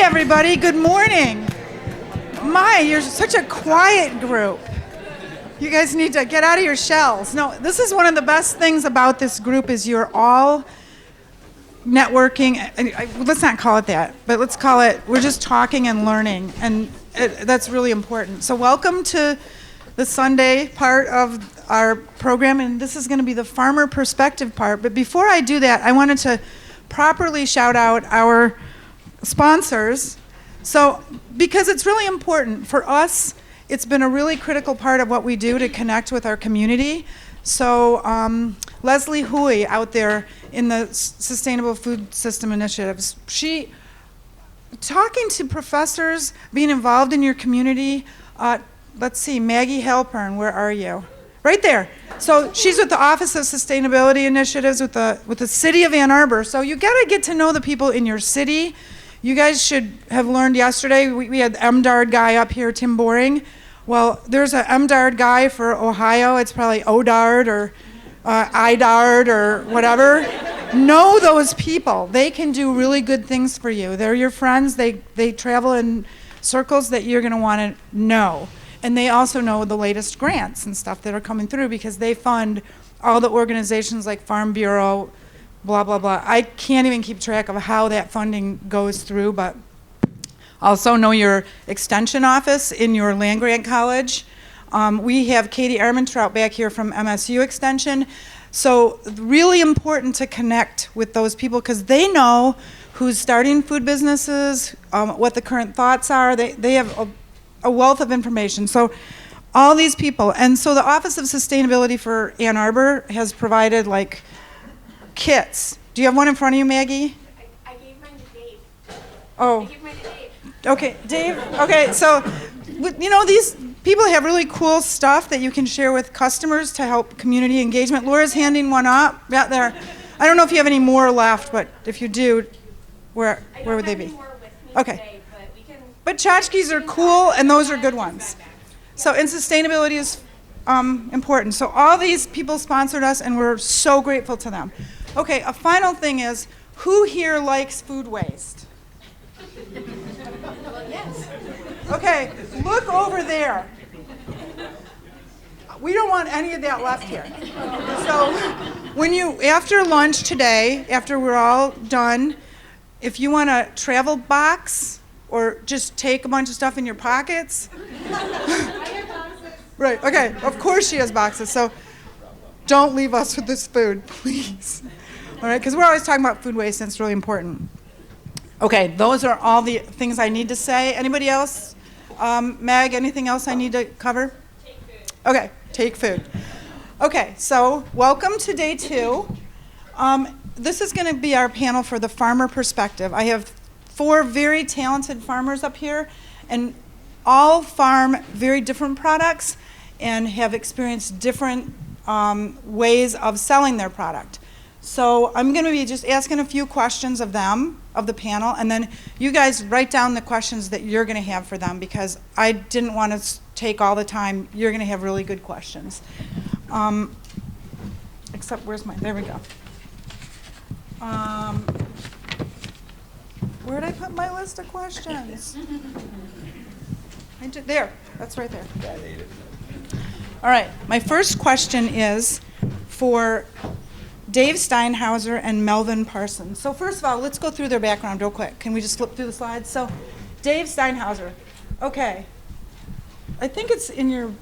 everybody. Good morning. My, you're such a quiet group. You guys need to get out of your shells. No, this is one of the best things about this group is you're all networking. Let's not call it that, but let's call it, we're just talking and learning, and that's really important. So welcome to the Sunday part of our program, and this is going to be the farmer perspective part. But before I do that, I wanted to properly shout out our sponsors. So, because it's really important for us, it's been a really critical part of what we do to connect with our community. So, Leslie Huey out there in the Sustainable Food System Initiatives, she, talking to professors, being involved in your community, let's see, Maggie Halpern, where are you? Right there. So she's with the Office of Sustainability Initiatives with the City of Ann Arbor. So you got to get to know the people in your city. You guys should have learned yesterday, we had the MDARD guy up here, Tim Boring. Well, there's an MDARD guy for Ohio. It's probably ODARD or IDARD or whatever. Know those people. They can do really good things for you. They're your friends. They travel in circles that you're going to want to know. And they also know the latest grants and stuff that are coming through because they fund all the organizations like Farm Bureau, blah, blah, blah. I can't even keep track of how that funding goes through, but also know your extension office in your land-grant college. We have Katie Armentrout back here from MSU Extension. So really important to connect with those people because they know who's starting food businesses, what the current thoughts are. They have a wealth of information. So all these people. And so the Office of Sustainability for Ann Arbor has provided like kits. Do you have one in front of you, Maggie? I gave mine to Dave. Oh. I gave mine to Dave. Okay, Dave. Okay, so you know these people have really cool stuff that you can share with customers to help community engagement. Laura's handing one up. Yeah, there. I don't know if you have any more left, but if you do, where would they be? Okay. Today, but we can. But tchotchkes are cool, and those are good ones. So, and sustainability is important. So all these people sponsored us, and we're so grateful to them. Okay, a final thing is, who here likes food waste? Well, yes. Okay, look over there. We don't want any of that left here. So when you, after lunch today, after we're all done, if you want a travel box or just take a bunch of stuff in your pockets. I have boxes. Right, okay, of course she has boxes, so don't leave us with this food, please. All right, because we're always talking about food waste and it's really important. Okay, those are all the things I need to say. Anybody else? Meg, anything else I need to cover? Take food. Okay, take food. Okay, so welcome to day 2. This is going to be our panel for the farmer perspective. I have 4 very talented farmers up here, and all farm very different products and have experienced different ways of selling their product. So I'm going to be just asking a few questions of them, of the panel, and then you guys write down the questions that you're going to have for them because I didn't want to take all the time. You're going to have really good questions. Except, where's my, there we go. Where did I put my list of questions? There, that's right there. All right, my first question is for Dave Steinhauser and Melvin Parson. So first of all, let's go through their background real quick. Can we just flip through the slides? So Dave Steinhauser, okay. I think it's in your,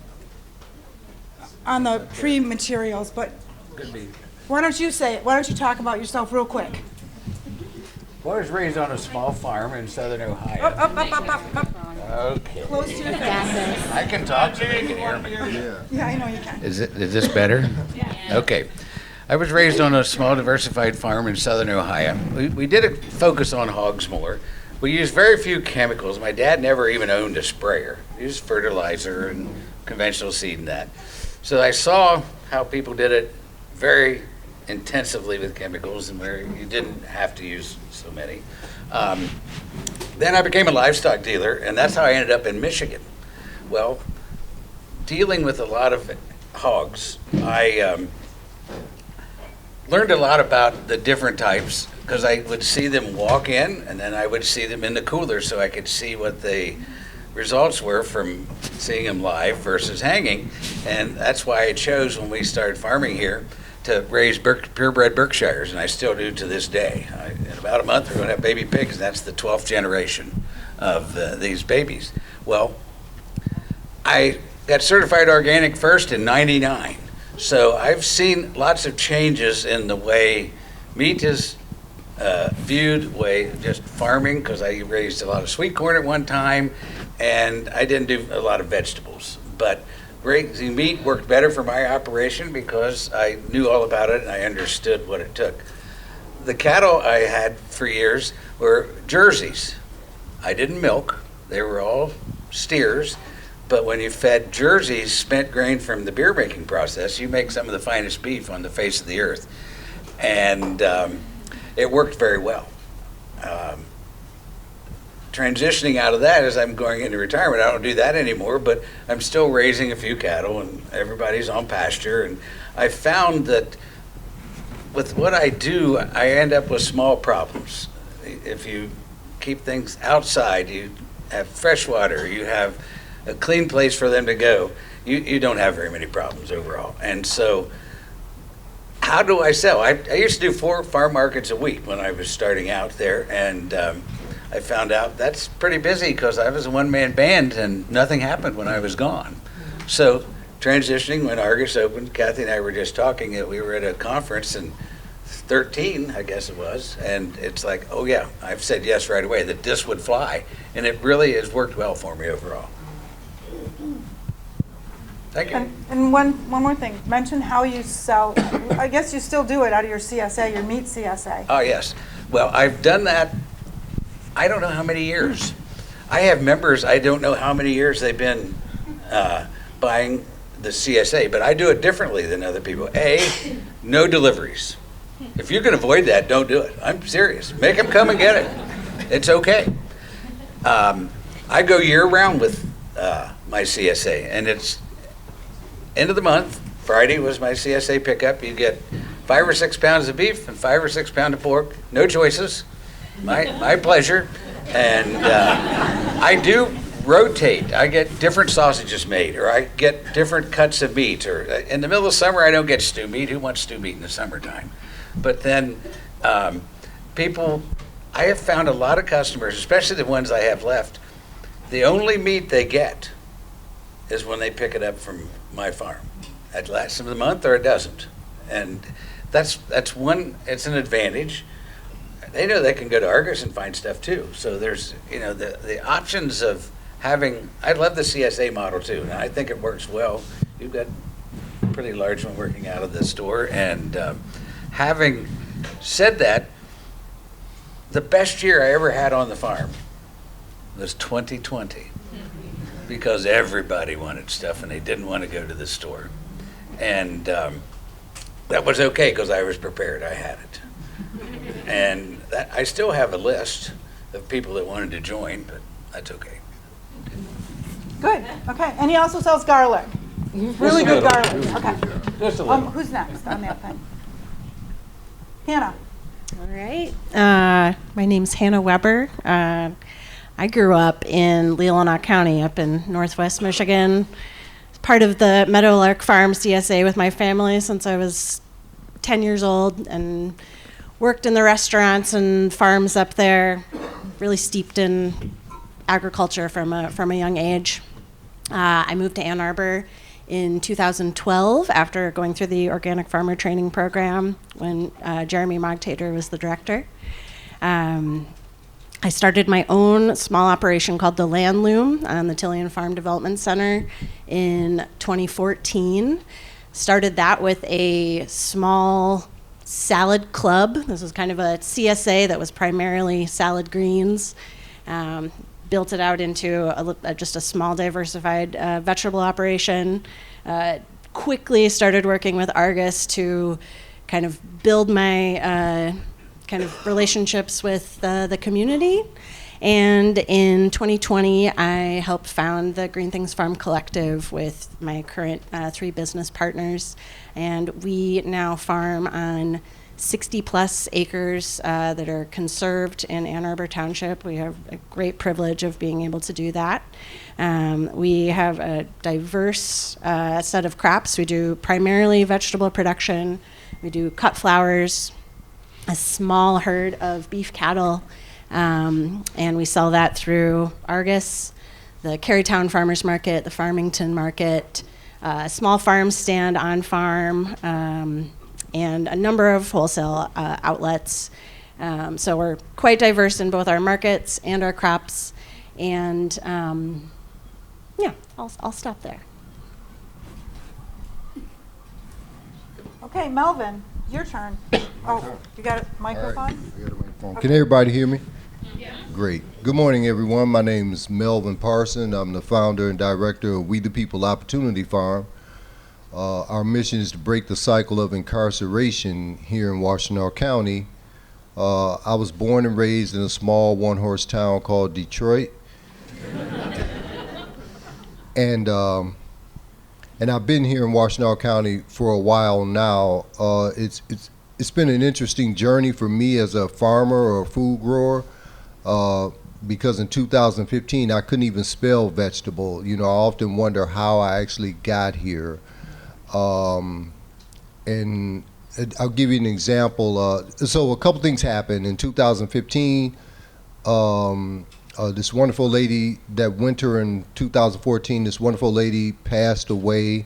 on the pre-materials, but Could be. why don't you say it? Why don't you talk about yourself real quick? Well, I was raised on a small farm in southern Ohio. Up. Okay. Close to your face. I can talk so they can hear me. Yeah, I know you can. Is this better? Yeah. Okay. I was raised on a small diversified farm in southern Ohio. We did a focus on hogs more. We used very few chemicals. My dad never even owned a sprayer. He used fertilizer and conventional seed and that. So I saw how people did it very intensively with chemicals and where you didn't have to use so many. Then I became a livestock dealer, and that's how I ended up in Michigan. Well, dealing with a lot of hogs, learned a lot about the different types because I would see them walk in and then I would see them in the cooler so I could see what the results were from seeing them live versus hanging. And that's why I chose when we started farming here to raise purebred Berkshires, and I still do to this day. In about a month we're going to have baby pigs, and that's the 12th generation of these babies. Well, I got certified organic first in '99. So I've seen lots of changes in the way meat is viewed, way just farming, because I raised a lot of sweet corn at one time, and I didn't do a lot of vegetables. But raising meat worked better for my operation because I knew all about it and I understood what it took. The cattle I had for years were Jerseys. I didn't milk. They were all steers. But when you fed Jerseys spent grain from the beer making process, you make some of the finest beef on the face of the earth. And it worked very well. Transitioning out of that as I'm going into retirement, I don't do that anymore, but I'm still raising a few cattle and everybody's on pasture. And I found that with what I do, I end up with small problems. If you keep things outside, you have fresh water, you have a clean place for them to go, you don't have very many problems overall. And so how do I sell? I used to do 4 farm markets a week when I was starting out there, and I found out that's pretty busy because I was a one-man band and nothing happened when I was gone. So transitioning when Argus opened, Kathy and I were just talking that we were at a conference in 13, I guess it was, and it's like, oh yeah, I've said yes right away that this would fly, and it really has worked well for me overall. Thank you. And one more thing. Mention how you sell. I guess you still do it out of your CSA, your meat CSA. Oh, yes. Well, I've done that, I don't know how many years. I have members, I don't know how many years they've been buying the CSA, but I do it differently than other people. No deliveries. If you can avoid that, don't do it. I'm serious. Make them come and get it. It's okay. I go year-round with my CSA, and it's end of the month. Friday was my CSA pickup. You get 5 or 6 pounds of beef and 5 or 6 pounds of pork. No choices. My pleasure. And I do rotate. I get different sausages made, or I get different cuts of meat. Or in the middle of summer, I don't get stew meat. Who wants stew meat in the summertime? But then people, I have found a lot of customers, especially the ones I have left, the only meat they get is when they pick it up from my farm. It lasts them the month or it doesn't. And that's one, it's an advantage. They know they can go to Argus and find stuff too. So there's, the options of having, I love the CSA model too, and I think it works well. You've got a pretty large one working out of the store. And having said that, the best year I ever had on the farm was 2020. Because everybody wanted stuff and they didn't want to go to the store. And that was okay because I was prepared, I had it. And I still have a list of people that wanted to join, but that's okay. Good, okay. And he also sells garlic. Really good garlic, okay. Just a little. Who's next on that thing? Hannah. All right. My name's Hannah Weber. I grew up in Leelanau County up in northwest Michigan, part of the Meadowlark Farm CSA with my family since I was 10 years old, and worked in the restaurants and farms up there, really steeped in agriculture from a young age. I moved to Ann Arbor in 2012 after going through the Organic Farmer Training Program when Jeremy Mogtater was the director. I started my own small operation called the Land Loom on the Tillian Farm Development Center in 2014. Started that with a small salad club. This was kind of a CSA that was primarily salad greens. Built it out into just a small diversified vegetable operation. Quickly started working with Argus to kind of build my kind of relationships with the community, And in 2020, I helped found the Green Things Farm Collective with my current 3 business partners. And we now farm on 60 plus acres that are conserved in Ann Arbor Township. We have a great privilege of being able to do that. We have a diverse set of crops. We do primarily vegetable production. We do cut flowers, a small herd of beef cattle, and we sell that through Argus, the Carytown Farmers Market, the Farmington Market, a small farm stand on farm, and a number of wholesale outlets. So we're quite diverse in both our markets and our crops. And yeah, I'll stop there. Okay, Melvin, your turn. Oh, you got a microphone? All right, I got a microphone. Can everybody hear me? Yeah. Great. Good morning, everyone. My name is Melvin Parson. I'm the founder and director of We the People Opportunity Farm. Our mission is to break the cycle of incarceration here in Washtenaw County. I was born and raised in a small one-horse town called Detroit. And I've been here in Washtenaw County for a while now. It's been an interesting journey for me as a farmer or a food grower, because in 2015 I couldn't even spell vegetable. You know, I often wonder how I actually got here. And I'll give you an example. So a couple things happened in 2015. This wonderful lady, that winter in 2014, this wonderful lady passed away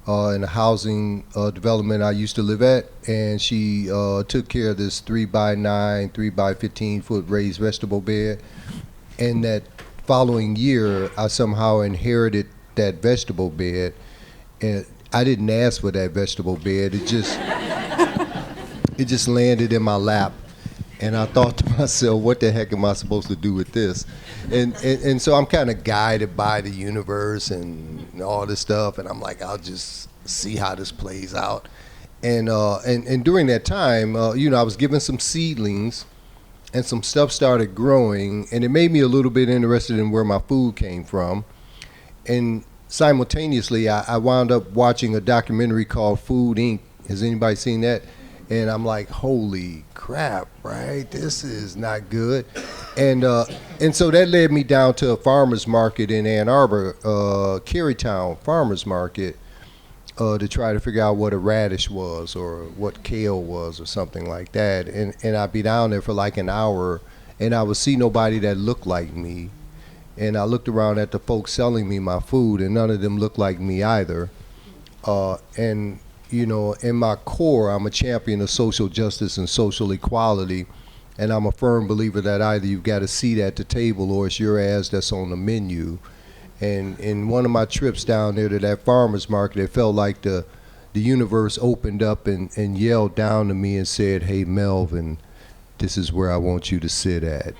in a housing development I used to live at, and she took care of this 3x9, 3x15 foot raised vegetable bed. And that following year, I somehow inherited that vegetable bed, and I didn't ask for that vegetable bed. It just landed in my lap. And I thought to myself, what the heck am I supposed to do with this? And so I'm kind of guided by the universe and all this stuff. And I'm like, I'll just see how this plays out. And during that time, you know, I was given some seedlings and some stuff started growing. And it made me a little bit interested in where my food came from. And simultaneously, I wound up watching a documentary called Food Inc. Has anybody seen that? And I'm like, holy crap, right? This is not good. And so that led me down to a farmer's market in Ann Arbor, Carytown Farmers Market, to try to figure out what a radish was or what kale was or something like that. And I'd be down there for like an hour, and I would see nobody that looked like me. And I looked around at the folks selling me my food, and none of them looked like me either. And you know, in my core, I'm a champion of social justice and social equality, and I'm a firm believer that either you've got a seat at the table or it's your ass that's on the menu. And in one of my trips down there to that farmer's market, it felt like the universe opened up and yelled down to me and said, hey, Melvin, this is where I want you to sit at.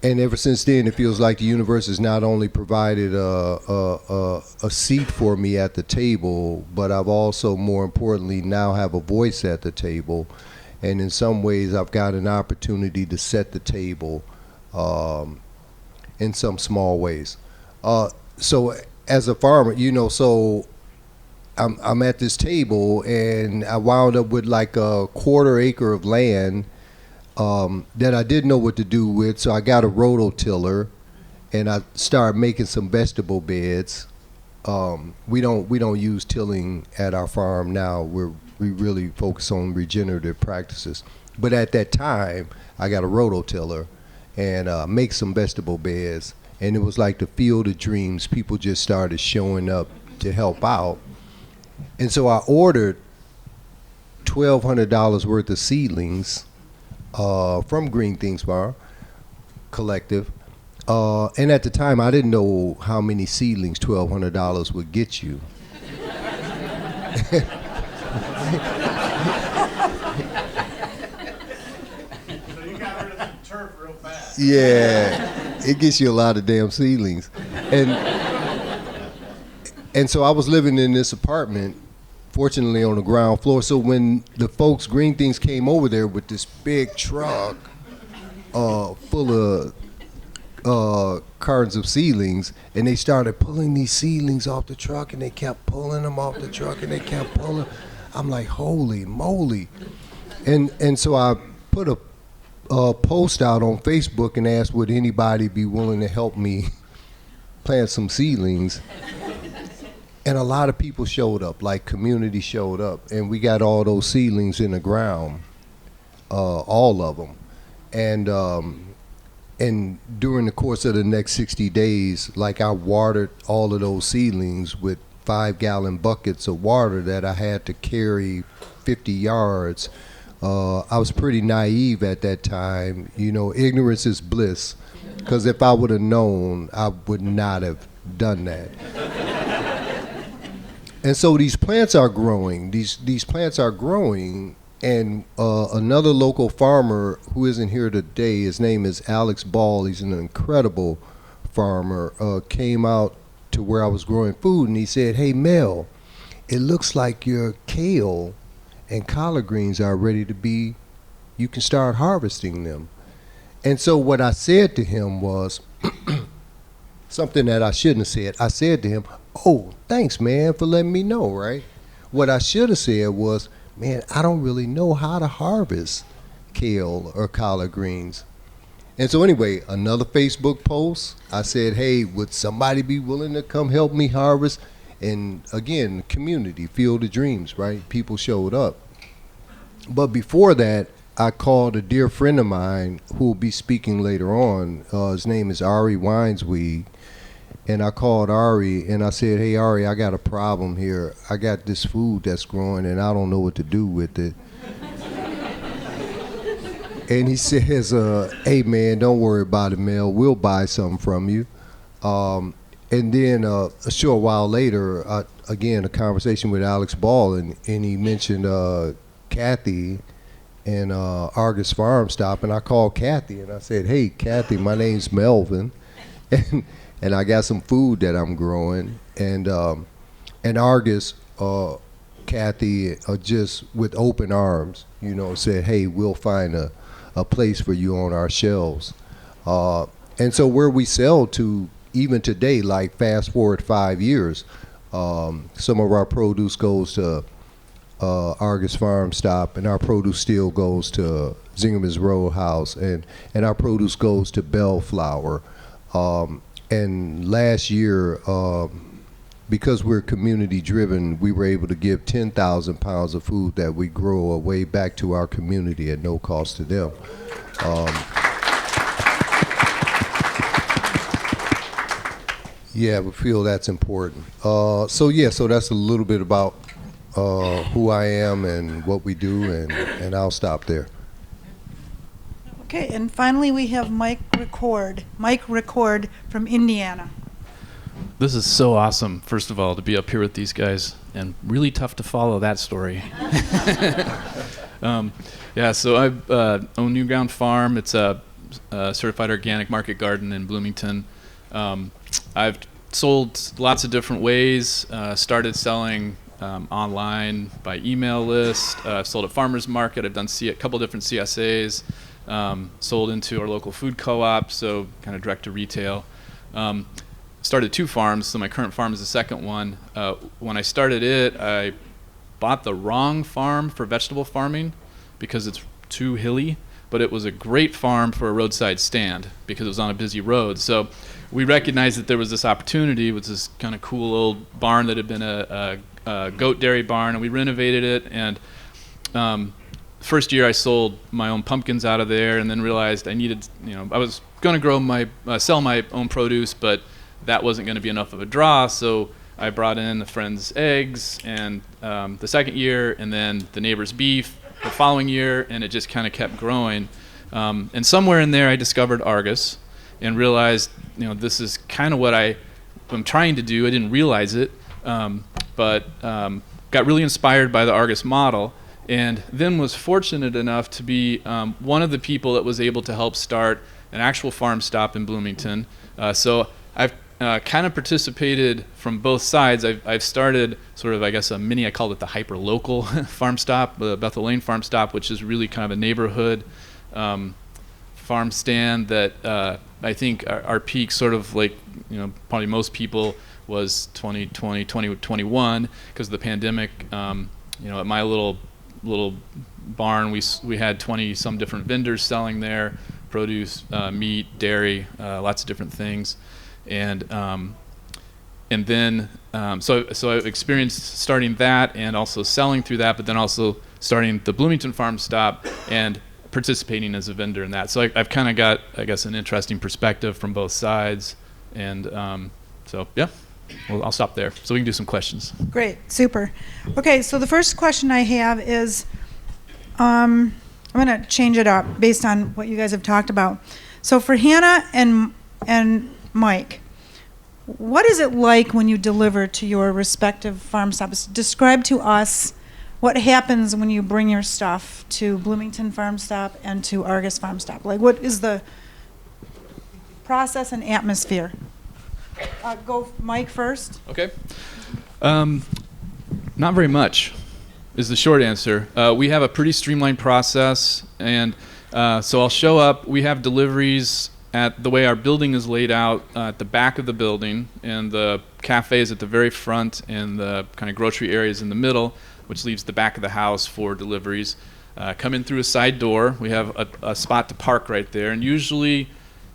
And ever since then, it feels like the universe has not only provided a seat for me at the table, but I've also, more importantly, now have a voice at the table. And in some ways, I've got an opportunity to set the table in some small ways. So as a farmer, you know, so I'm at this table, and I wound up with like a 1/4 acre of land that I didn't know what to do with, so I got a rototiller, and I started making some vegetable beds. We don't use tilling at our farm now. We really focus on regenerative practices. But at that time, I got a rototiller and make some vegetable beds, and it was like the field of dreams. People just started showing up to help out, and so I ordered $1,200 worth of seedlings from Green Things Farm Collective, and at the time I didn't know how many seedlings $1,200 would get you. So you got rid of the turf real fast. Yeah, it gets you a lot of damn seedlings, and so I was living in this apartment, fortunately on the ground floor. So when the folks, Green Things, came over there with this big truck, full of cartons of seedlings, and they started pulling these seedlings off the truck, and they kept pulling them off the truck, and they kept pulling. I'm like, holy moly. And so I put a post out on Facebook and asked, would anybody be willing to help me plant some seedlings? And a lot of people showed up, like community showed up, and we got all those seedlings in the ground, all of them. And during the course of the next 60 days, like, I watered all of those seedlings with 5-gallon buckets of water that I had to carry 50 yards. I was pretty naive at that time. You know, ignorance is bliss, because if I would have known, I would not have done that. And so these plants are growing. These plants are growing. And another local farmer who isn't here today, his name is Alex Ball, he's an incredible farmer, came out to where I was growing food, and he said, hey Mel, it looks like your kale and collard greens are ready to be, you can start harvesting them. And so what I said to him was something that I shouldn't have said. I said to him, oh, thanks man for letting me know, right? What I should have said was, man, I don't really know how to harvest kale or collard greens. And so anyway, another Facebook post, I said, hey, would somebody be willing to come help me harvest? And again, community, Field of Dreams, right? People showed up. But before that, I called a dear friend of mine who will be speaking later on. His name is Ari Winesweed. And I called Ari and I said, hey Ari, I got a problem here. I got this food that's growing and I don't know what to do with it. And he says, hey man, don't worry about it, Mel. We'll buy something from you. And then a short while later, again, a conversation with Alex Ball, and he mentioned Kathy and Argus Farm Stop. And I called Kathy and I said, hey Kathy, my name's Melvin. And I got some food that I'm growing, and Argus, Kathy, just with open arms, you know, said, hey, we'll find a place for you on our shelves. And so where we sell to, even today, like fast forward 5 years, some of our produce goes to Argus Farm Stop, and our produce still goes to Zingerman's Row House, and our produce goes to Bellflower. And last year, because we're community driven, we were able to give 10,000 pounds of food that we grow away back to our community at no cost to them. Yeah, we feel that's important. So that's a little bit about who I am and what we do, and I'll stop there. Okay, and finally we have Mike Record from Indiana. This is so awesome, first of all, to be up here with these guys, and really tough to follow that story. So I own New Ground Farm. It's a certified organic market garden in Bloomington. I've sold lots of different ways, started selling online by email list. I've sold at farmers market. I've done a couple different CSAs. Sold into our local food co-op, so kind of direct to retail. Started 2 farms, so my current farm is the second one. When I started it, I bought the wrong farm for vegetable farming because it's too hilly, but it was a great farm for a roadside stand because it was on a busy road. So we recognized that there was this opportunity with this kind of cool old barn that had been a goat dairy barn, and we renovated it. And first year I sold my own pumpkins out of there, and then realized I needed, I was going to sell my own produce, but that wasn't going to be enough of a draw. So I brought in a friend's eggs, and the second year, and then the neighbor's beef the following year, and it just kind of kept growing. And somewhere in there, I discovered Argus, and realized, this is kind of what I'm trying to do. I didn't realize it, but got really inspired by the Argus model. And then was fortunate enough to be one of the people that was able to help start an actual farm stop in Bloomington. So I've kind of participated from both sides. I've started sort of, I called it the hyper-local farm stop, the Bethel Lane farm stop, which is really kind of a neighborhood farm stand that I think our peak, sort of like, probably most people, was 2020, 2021 because of the pandemic. At my little barn, we had 20 some different vendors selling there, produce, meat, dairy, lots of different things, and then so I experienced starting that and also selling through that, but then also starting the Bloomington Farm Stop and participating as a vendor in that. So I've kind of got, I guess, an interesting perspective from both sides, and so yeah. Well, I'll stop there so we can do some questions. Great, super. Okay, so the first question I have is, I'm going to change it up based on what you guys have talked about. So for Hannah and Mike, what is it like when you deliver to your respective farm stops? Describe to us what happens when you bring your stuff to Bloomington Farm Stop and to Argus Farm Stop. Like, what is the process and atmosphere? Go Mike first. Okay. Not very much is the short answer. We have a pretty streamlined process, and so I'll show up. We have deliveries at the way our building is laid out at the back of the building, and the cafe is at the very front, and the kind of grocery area is in the middle, which leaves the back of the house for deliveries. Come in through a side door. We have a spot to park right there, and usually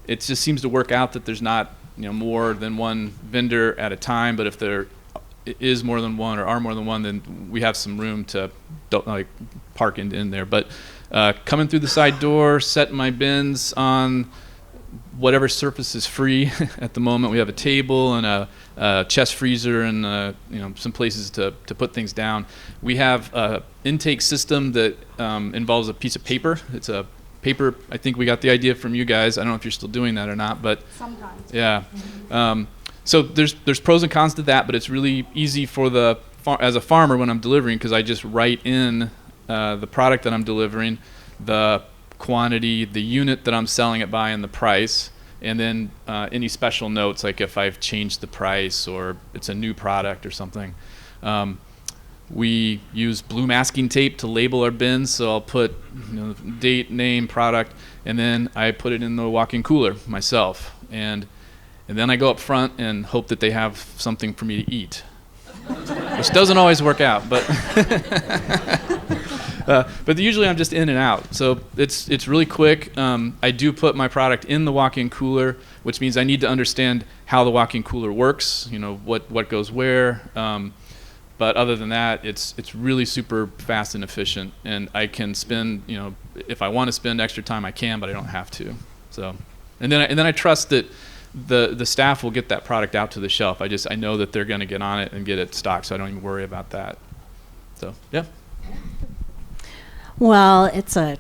it just seems to work out that there's not more than one vendor at a time, but if there is more than one or are more than one, then we have some room to park in there. But coming through the side door, setting my bins on whatever surface is free at the moment. We have a table and a chest freezer and some places to put things down. We have an intake system that involves a piece of paper. It's a paper, I think we got the idea from you guys. I don't know if you're still doing that or not, but Sometimes. Yeah. So there's pros and cons to that, but it's really easy for as a farmer when I'm delivering, because I just write in the product that I'm delivering, the quantity, the unit that I'm selling it by, and the price, and then any special notes, like if I've changed the price or it's a new product or something. We use blue masking tape to label our bins, so I'll put date, name, product, and then I put it in the walk-in cooler myself, and then I go up front and hope that they have something for me to eat, which doesn't always work out, but but usually I'm just in and out, so it's really quick. I do put my product in the walk-in cooler, which means I need to understand how the walk-in cooler works, what goes where. But other than that, it's really super fast and efficient, and I can spend, if I want to spend extra time, I can, but I don't have to. So, and then I trust that the staff will get that product out to the shelf. I know that they're going to get on it and get it stocked, so I don't even worry about that. So, yeah. Well, it's a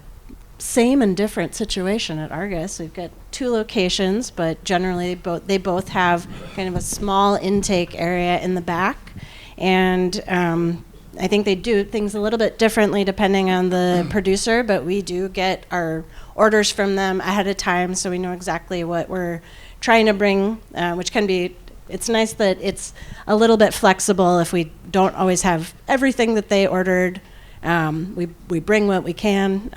same and different situation at Argus. We've got 2 locations, but generally they both have kind of a small intake area in the back. And I think they do things a little bit differently depending on the producer, but we do get our orders from them ahead of time, so we know exactly what we're trying to bring, which can be, it's nice that it's a little bit flexible if we don't always have everything that they ordered. We bring what we can.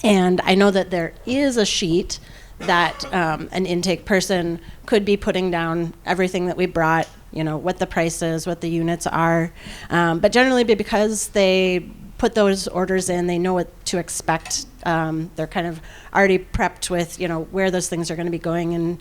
And I know that there is a sheet that an intake person could be putting down everything that we brought, what the price is, what the units are. But generally, because they put those orders in, they know what to expect. They're kind of already prepped with, where those things are going to be going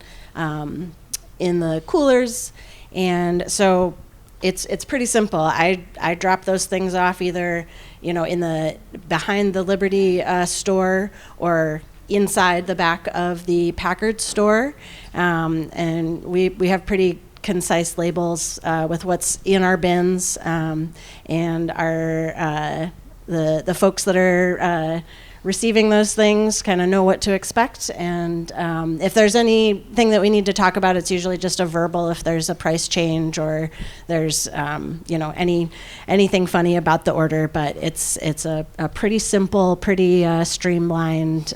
in the coolers. And so it's pretty simple. I drop those things off either, in the behind the Liberty store or inside the back of the Packard store. And we have pretty concise labels with what's in our bins, and our the folks that are receiving those things kind of know what to expect. And if there's anything that we need to talk about, it's usually just a verbal if there's a price change or there's anything funny about the order. But it's a pretty simple, pretty streamlined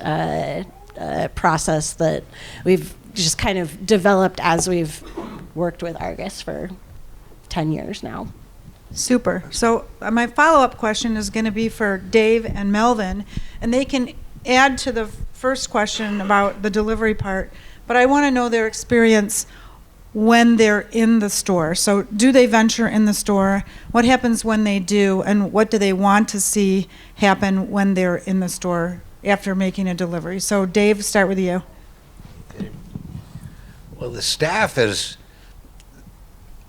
process that we've just kind of developed as we've worked with Argus for 10 years now. Super. So my follow-up question is going to be for Dave and Melvin, and they can add to the first question about the delivery part, but I want to know their experience when they're in the store. So do they venture in the store? What happens when they do? And what do they want to see happen when they're in the store after making a delivery? So Dave, start with you. Well, the staff is,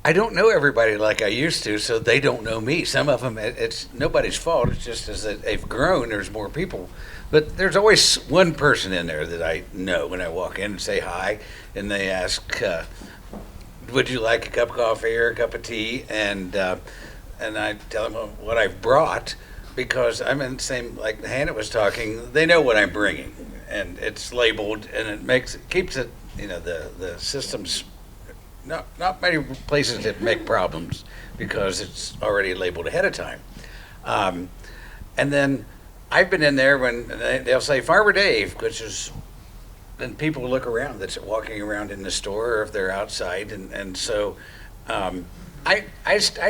I don't know everybody like I used to, so they don't know me. Some of them, it's nobody's fault. It's just as they've grown, there's more people. But there's always one person in there that I know when I walk in and say hi, and they ask, would you like a cup of coffee or a cup of tea? And I tell them what I've brought, because I'm in the same, like Hannah was talking, they know what I'm bringing, and it's labeled, and keeps it, the systems, not many places that make problems because it's already labeled ahead of time. And then I've been in there when they'll say Farmer Dave, which is, and people look around that's walking around in the store, or if they're outside, and so I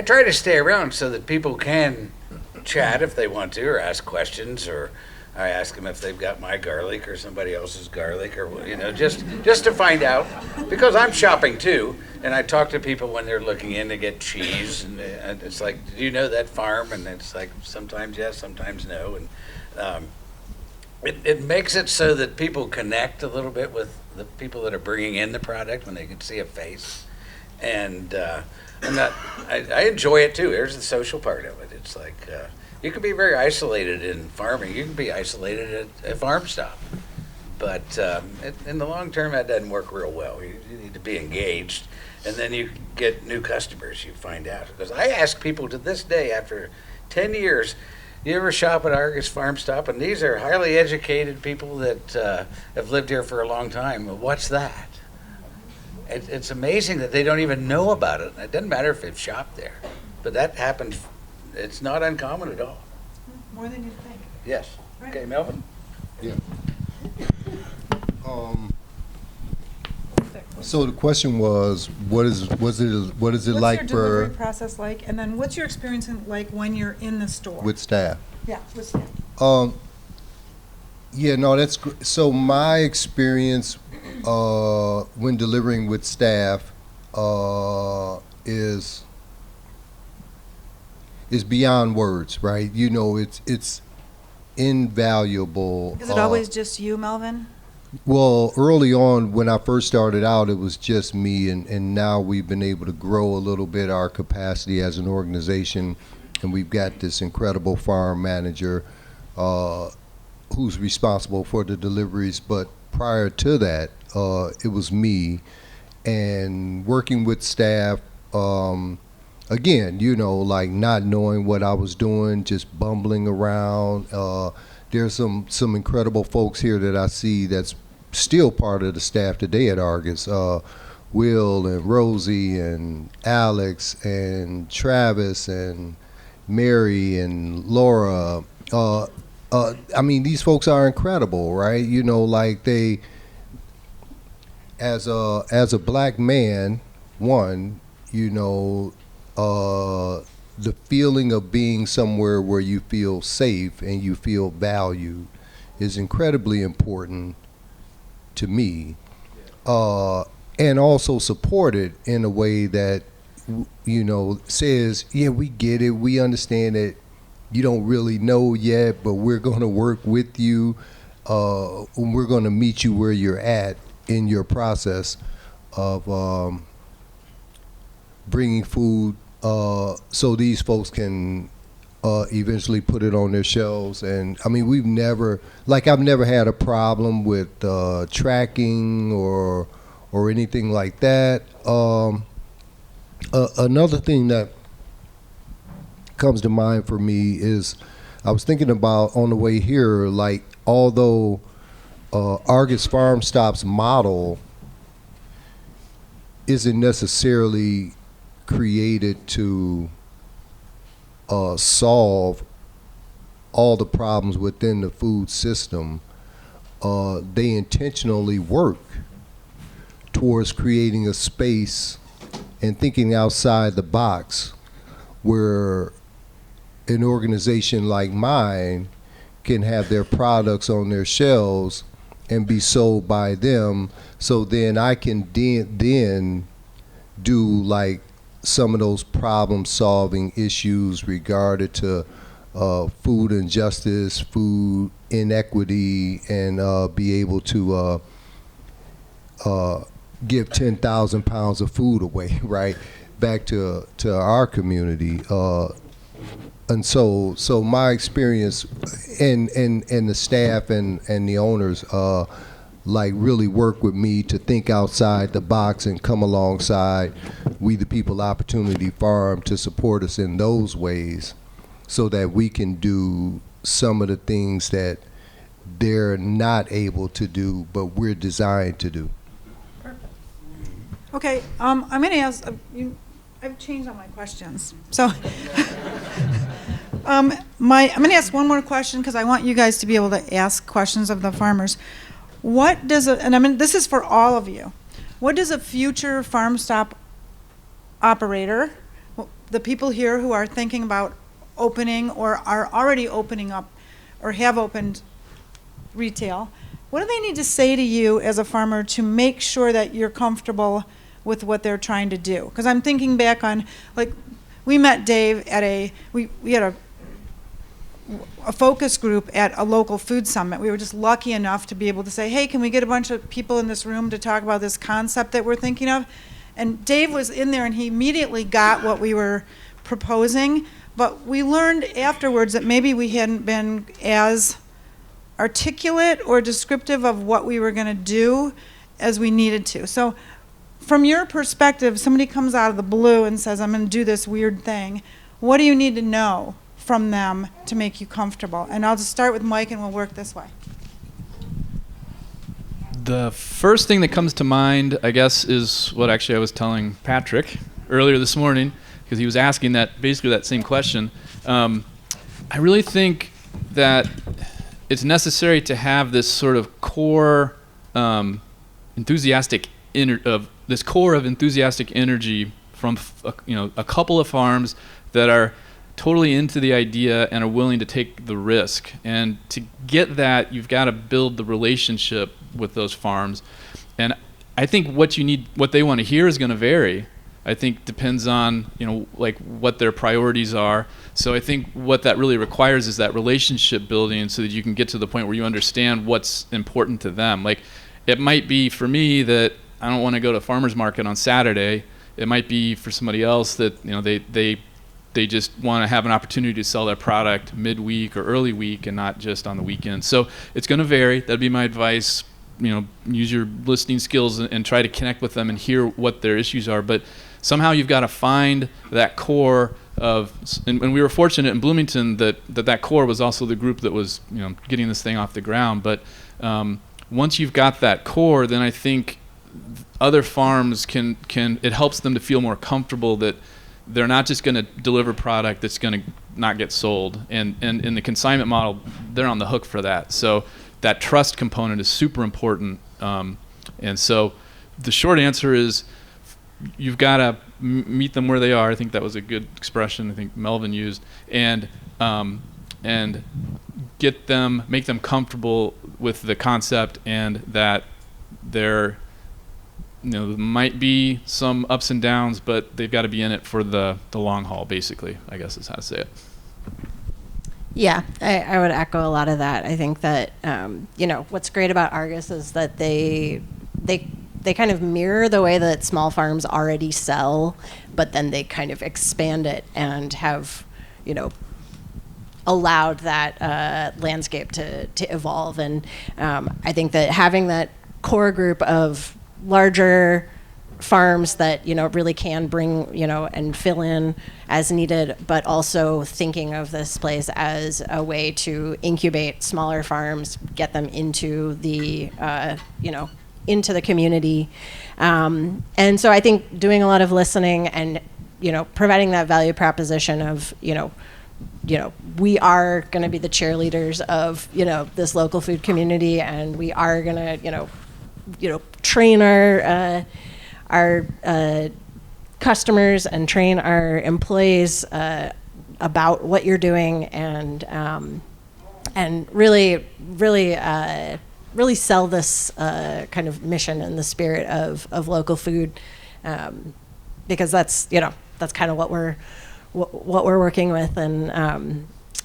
try to stay around so that people can chat if they want to, or ask questions, or I ask them if they've got my garlic or somebody else's garlic, or just to find out, because I'm shopping too, and I talk to people when they're looking in to get cheese, and it's like, do you know that farm? And it's like, sometimes yes, sometimes no, and it makes it so that people connect a little bit with the people that are bringing in the product when they can see a face. And I enjoy it too. There's the social part of it. It's like, you can be very isolated in farming. You can be isolated at a farm stop. But in the long term, that doesn't work real well. You need to be engaged. And then you get new customers, you find out. Because I ask people to this day, after 10 years, you ever shop at Argus Farm Stop? And these are highly educated people that have lived here for a long time. Well, what's that? It's amazing that they don't even know about it. It doesn't matter if they've shopped there. But that happens. It's not uncommon at all. More than you think. Yes. Right. Okay, Melvin? Yeah. So the question was, what is it What's like your delivery process like? And then what's your experience like when you're in the store? with staff? Yeah, with staff. Yeah, no, that's so my experience when delivering with staff is beyond words, right? It's invaluable. Is it always just you, Melvin? Well, early on when I first started out, it was just me, and now we've been able to grow a little bit our capacity as an organization, and we've got this incredible farm manager who's responsible for the deliveries. But prior to that, it was me, and working with staff, again, like not knowing what I was doing, just bumbling around. There's some incredible folks here that I see that's still part of the staff today at Argus. Will and Rosie and Alex and Travis and Mary and Laura. I mean, these folks are incredible, right? Like they, as a black man, one, the feeling of being somewhere where you feel safe and you feel valued is incredibly important to me, and also supported in a way that says, yeah, we get it, we understand that you don't really know yet, but we're going to work with you, and we're going to meet you where you're at in your process of bringing food so these folks can eventually put it on their shelves. And I mean, I've never had a problem with tracking or anything like that. Another thing that comes to mind for me is I was thinking about on the way here, like, although Argus Farm Stop's model isn't necessarily created to solve all the problems within the food system, they intentionally work towards creating a space and thinking outside the box where an organization like mine can have their products on their shelves and be sold by them. So then I can then do like some of those problem-solving issues regarding to food injustice, food inequity, and be able to give 10,000 pounds of food away, right, back to our community. And so my experience and the staff and the owners like really work with me to think outside the box and come alongside We the People Opportunity Farm to support us in those ways so that we can do some of the things that they're not able to do, but we're designed to do. Okay, I'm going to ask, I've changed all my questions. So I'm going to ask one more question because I want you guys to be able to ask questions of the farmers. What does this is for all of you. What does a future farm stop operator, the people here who are thinking about opening or are already opening up or have opened retail, what do they need to say to you as a farmer to make sure that you're comfortable with what they're trying to do? Because I'm thinking back on, like, we met Dave at we had a focus group at a local food summit. We were just lucky enough to be able to say, hey, can we get a bunch of people in this room to talk about this concept that we're thinking of? And Dave was in there and he immediately got what we were proposing, but we learned afterwards that maybe we hadn't been as articulate or descriptive of what we were going to do as we needed to. So from your perspective, somebody comes out of the blue and says, I'm going to do this weird thing. What do you need to know from them to make you comfortable? And I'll just start with Mike and we'll work this way. The first thing that comes to mind, I guess, is what actually I was telling Patrick earlier this morning, because he was asking basically that same question. I really think that it's necessary to have this sort of core enthusiastic energy from a couple of farms that are totally into the idea and are willing to take the risk. And to get that, you've got to build the relationship with those farms. And I think what they want to hear is going to vary. I think depends on, like what their priorities are. So I think what that really requires is that relationship building so that you can get to the point where you understand what's important to them. Like, it might be for me that I don't want to go to farmer's market on Saturday. It might be for somebody else that, they just want to have an opportunity to sell their product midweek or early week and not just on the weekend. So it's going to vary. That'd be my advice. Use your listening skills and try to connect with them and hear what their issues are. But somehow you've got to find that core of, and we were fortunate in Bloomington that core was also the group that was, getting this thing off the ground. But once you've got that core, then I think other farms it helps them to feel more comfortable that they're not just going to deliver product that's going to not get sold. And in the consignment model, they're on the hook for that. So that trust component is super important. And so the short answer is you've got to meet them where they are. I think that was a good expression I think Melvin used. And make them comfortable with the concept, and that there might be some ups and downs, but they've got to be in it for the long haul, basically, I guess is how to say it. Yeah, I would echo a lot of that. I think that, what's great about Argus is that they kind of mirror the way that small farms already sell, but then they kind of expand it and have, allowed that landscape to evolve. And I think that having that core group of larger farms that really can bring and fill in as needed, but also thinking of this place as a way to incubate smaller farms, get them into the into the community, and so I think doing a lot of listening and providing that value proposition of we are going to be the cheerleaders of this local food community, and we are going to train our customers and train our employees about what you're doing, and really really sell this kind of mission and the spirit of local food, because that's kind of what we're working with, and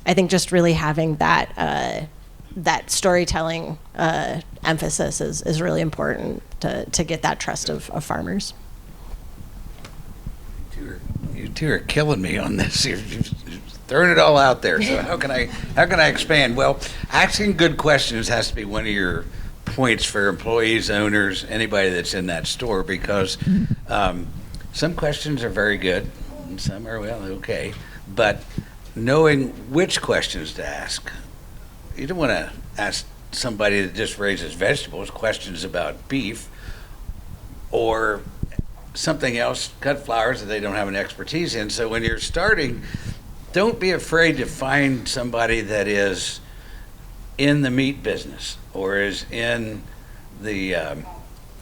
I think just really having that storytelling emphasis is really important to get that trust of farmers. You two are killing me on this. You've thrown it all out there. So how can I expand? Well, asking good questions has to be one of your points for employees, owners, anybody that's in that store, because some questions are very good and some are, well, okay. But knowing which questions to ask. You don't want to ask somebody that just raises vegetables questions about beef or something else, cut flowers that they don't have an expertise in. So when you're starting, don't be afraid to find somebody that is in the meat business or is in the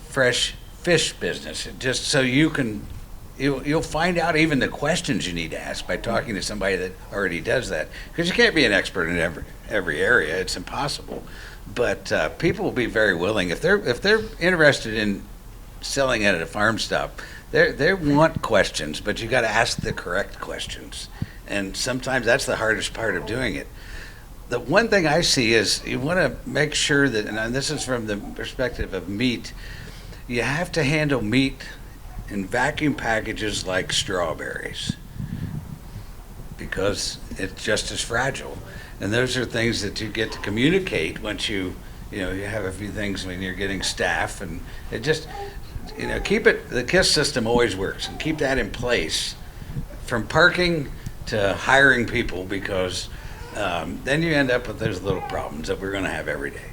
fresh fish business, just so you'll find out even the questions you need to ask by talking to somebody that already does that, because you can't be an expert in every area. It's impossible. But people will be very willing if they're interested in selling at a farm stop. They want questions, but you got to ask the correct questions, and sometimes that's the hardest part of doing it. The one thing I see is you want to make sure that, and this is from the perspective of meat, you have to handle meat in vacuum packages like strawberries, because it's just as fragile. And those are things that you get to communicate once you have a few things when you're getting staff, and it just, keep it, the KISS system always works, and keep that in place from parking to hiring people, because then you end up with those little problems that we're going to have every day.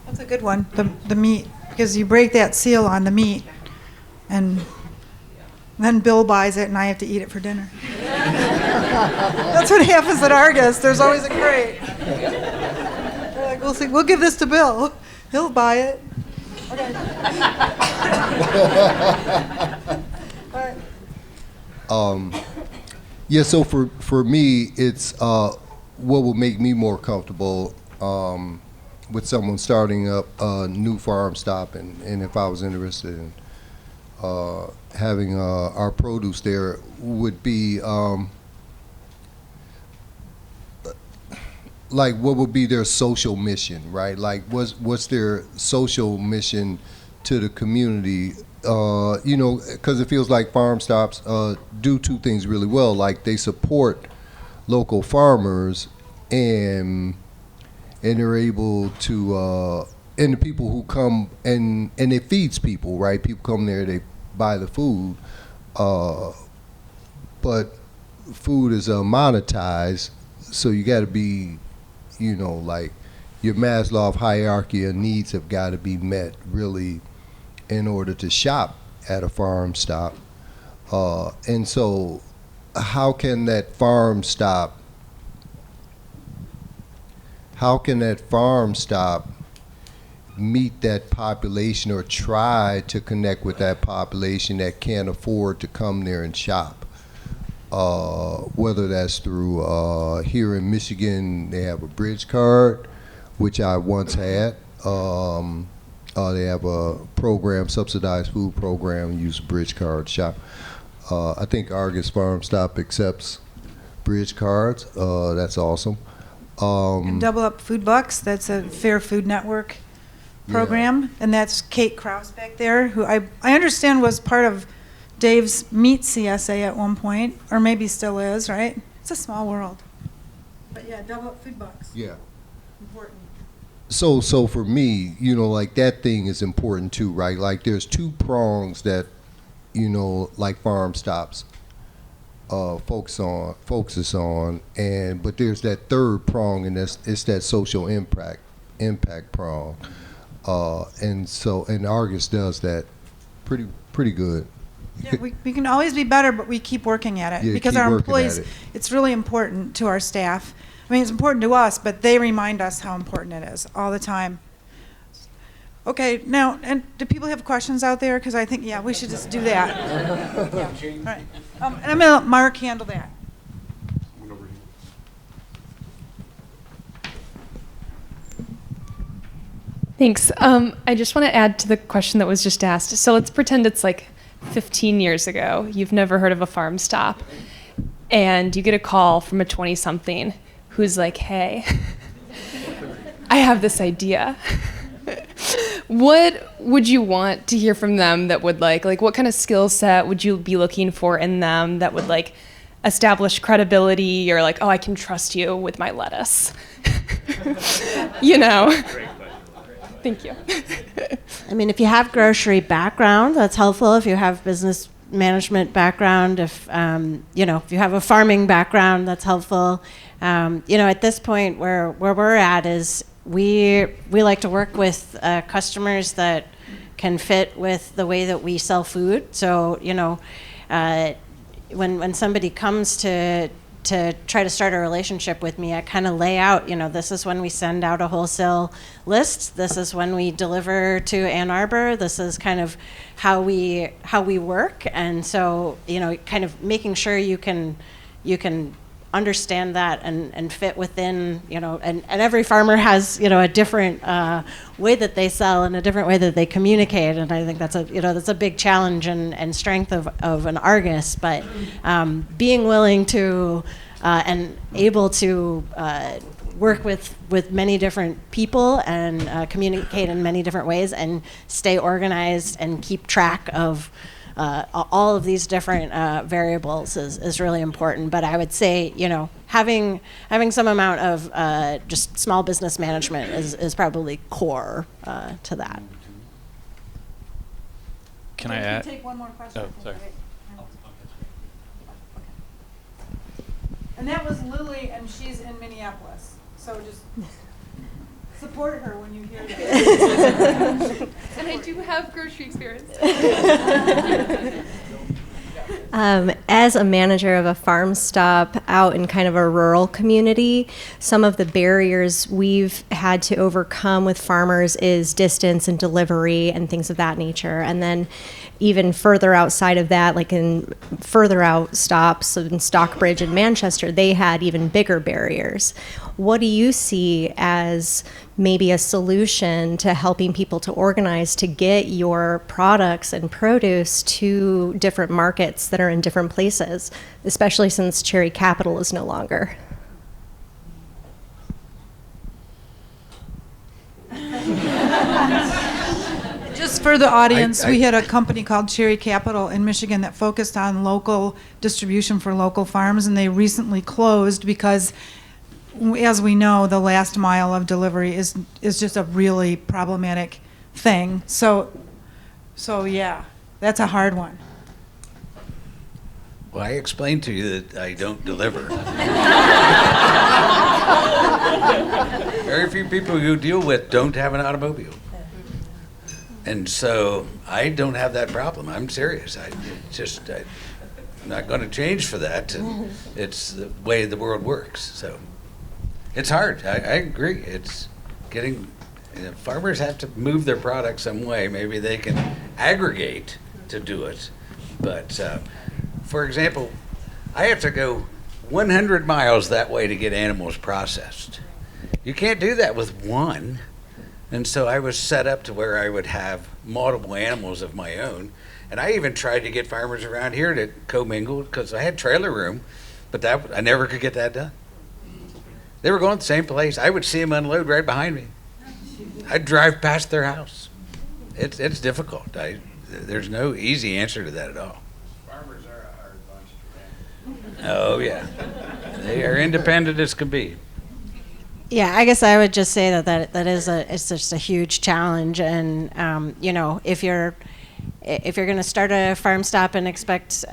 That's a good one, the meat, because you break that seal on the meat, and then Bill buys it and I have to eat it for dinner. That's what happens at Argus. There's always a crate. They're like, we'll give this to Bill. He'll buy it. Okay. All right. Yeah, so for me, it's what will make me more comfortable with someone starting up a new farm stop, and if I was interested in having our produce there, would be like, what would be their social mission, right? Like, what's their social mission to the community? Because it feels like farm stops do two things really well. Like, they support local farmers, and they're able to, and the people who come, and it feeds people, right? People come there, they buy the food, but food is monetized, so you got to be, like, your Maslow hierarchy of needs have got to be met, really, in order to shop at a farm stop. And so how can that farm stop meet that population, or try to connect with that population that can't afford to come there and shop? Whether that's through, here in Michigan, they have a bridge card, which I once had. They have a program, subsidized food program, use a bridge card shop. I think Argus Farm Stop accepts bridge cards. That's awesome. And Double Up Food Bucks, that's a Fair Food Network program, and that's Kate Krause back there, who I understand was part of Dave's Meat CSA at one point, or maybe still is, right? It's a small world. But yeah, Double Up Food Bucks. Yeah. Important. So for me, like, that thing is important too, right? Like, there's two prongs that, like, farm stops focuses on, but there's that third prong, and it's that social impact prong, and Argus does that pretty good. Yeah, we can always be better, but we keep working at it, Yeah, because keep our working employees, at it. it's really important to our staff. I mean, it's important to us, but they remind us how important it is all the time. Okay, now, and do people have questions out there? Because I think, we should just do that. Yeah. All right. And I'm going to let Mark handle that. Thanks. I just want to add to the question that was just asked. So let's pretend it's like 15 years ago. You've never heard of a farm stop. And you get a call from a 20-something who's like, hey, I have this idea. What would you want to hear from them that would like what kind of skill set would you be looking for in them that would like establish credibility or like, oh, I can trust you with my lettuce? You know? Thank you. I mean, if you have grocery background, that's helpful. If you have business management background, if if you have a farming background, that's helpful. At this point, where we're at is we like to work with customers that can fit with the way that we sell food. So when somebody comes to try to start a relationship with me, I kind of lay out, this is when we send out a wholesale list. This is when we deliver to Ann Arbor. This is kind of how we work. And so, kind of making sure you can understand that and fit within, and every farmer has, a different way that they sell and a different way that they communicate. And I think that's a big challenge and strength of an Argus. But being willing to and able to work with many different people and communicate in many different ways and stay organized and keep track of all of these different variables is really important. But I would say, having some amount of just small business management is probably core to that. Can I add? Take one more question. Oh, sorry. And that was Lily, and she's in Minneapolis. So just support her when you hear that. And I do have grocery experience. As a manager of a farm stop out in kind of a rural community, some of the barriers we've had to overcome with farmers is distance and delivery and things of that nature. And then even further outside of that, like in further out stops in Stockbridge and Manchester, they had even bigger barriers. What do you see as maybe a solution to helping people to organize to get your products and produce to different markets that are in different places, especially since Cherry Capital is no longer? Just for the audience, we had a company called Cherry Capital in Michigan that focused on local distribution for local farms, and they recently closed because, as we know, the last mile of delivery is just a really problematic thing. So yeah, that's a hard one. Well, I explained to you that I don't deliver. Very few people you deal with don't have an automobile. And so I don't have that problem. I'm serious. I'm not going to change for that. It's the way the world works. So it's hard. I agree. It's getting, farmers have to move their product some way. Maybe they can aggregate to do it. But for example, I have to go 100 miles that way to get animals processed. You can't do that with one. And so I was set up to where I would have multiple animals of my own. And I even tried to get farmers around here to commingle because I had trailer room, but I never could get that done. They were going to the same place. I would see them unload right behind me. I'd drive past their house. It's difficult. There's no easy answer to that at all. Farmers are a hard bunch to run. Oh, yeah. They are independent as can be. Yeah, I guess I would just say that it's just a huge challenge, and if you're going to start a farm stop and expect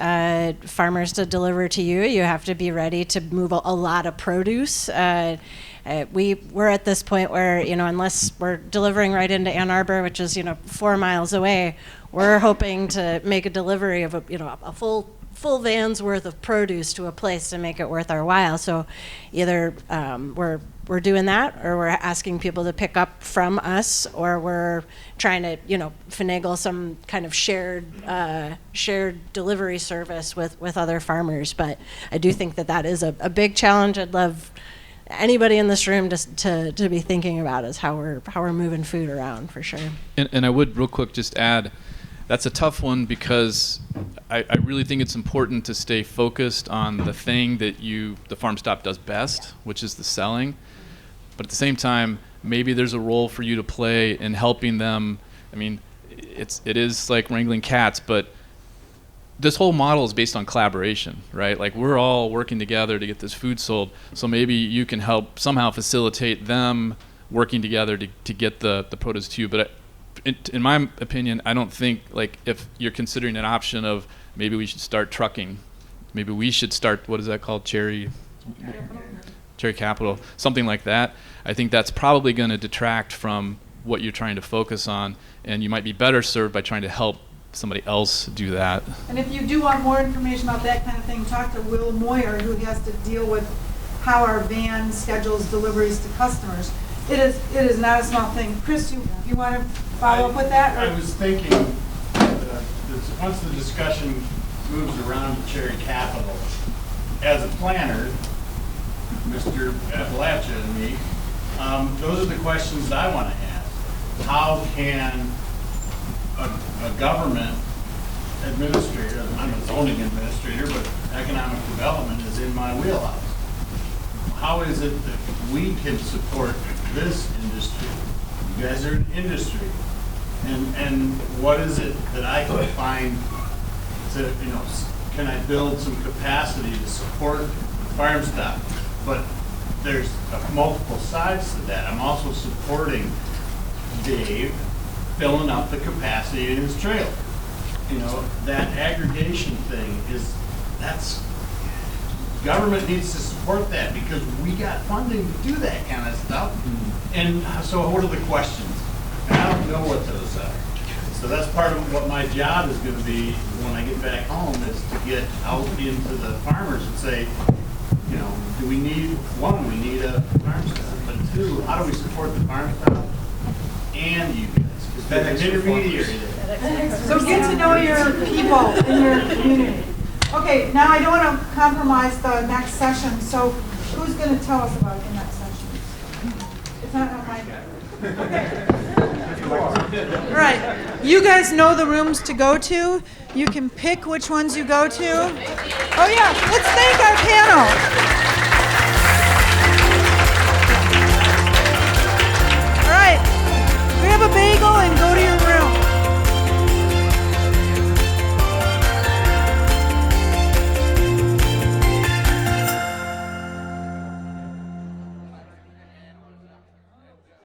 farmers to deliver to you, you have to be ready to move a lot of produce. We're at this point where unless we're delivering right into Ann Arbor, which is 4 miles away, we're hoping to make a delivery of a full van's worth of produce to a place to make it worth our while. So either we're doing that, or we're asking people to pick up from us, or we're trying to finagle some kind of shared delivery service with other farmers. But I do think that is a big challenge. I'd love anybody in this room to be thinking about is how we're moving food around for sure. And I would real quick just add, that's a tough one because I really think it's important to stay focused on the thing that the farm stop does best, which is the selling. But at the same time, maybe there's a role for you to play in helping them. I mean, it is like wrangling cats, but this whole model is based on collaboration, right? Like we're all working together to get this food sold. So maybe you can help somehow facilitate them working together to get the produce to you. But in my opinion, I don't think, like, if you're considering an option of maybe we should start trucking, maybe we should start, what is that called? Cherry Capital, something like that. I think that's probably going to detract from what you're trying to focus on, and you might be better served by trying to help somebody else do that. And if you do want more information about that kind of thing, talk to Will Moyer, who has to deal with how our van schedules deliveries to customers. It is not a small thing. Chris, you want to follow up with that? I was thinking, once the discussion moves around to Cherry Capital, as a planner, Mr. Appalachia and me, those are the questions that I want to ask. How can a government administrator, I'm a zoning administrator, but economic development is in my wheelhouse. How is it that we can support this industry? You guys are an industry. And what is it that I can find to, can I build some capacity to support the farm stop? But there's multiple sides to that. I'm also supporting Dave filling up the capacity in his trailer. That aggregation thing government needs to support that because we got funding to do that kind of stuff. And so what are the questions? And I don't know what those are. So that's part of what my job is going to be when I get back home, is to get out into the farmers and say, do we need a farm stop, but two, how do we support the farm stop and you guys? Because there's an intermediary there. So get to know your people in your community. Okay, now I don't want to compromise the next session, so who's going to tell us about the next session? It's not on my... Okay. All right, you guys know the rooms to go to. You can pick which ones you go to. Oh yeah, let's thank our panel. All right, grab a bagel and go to your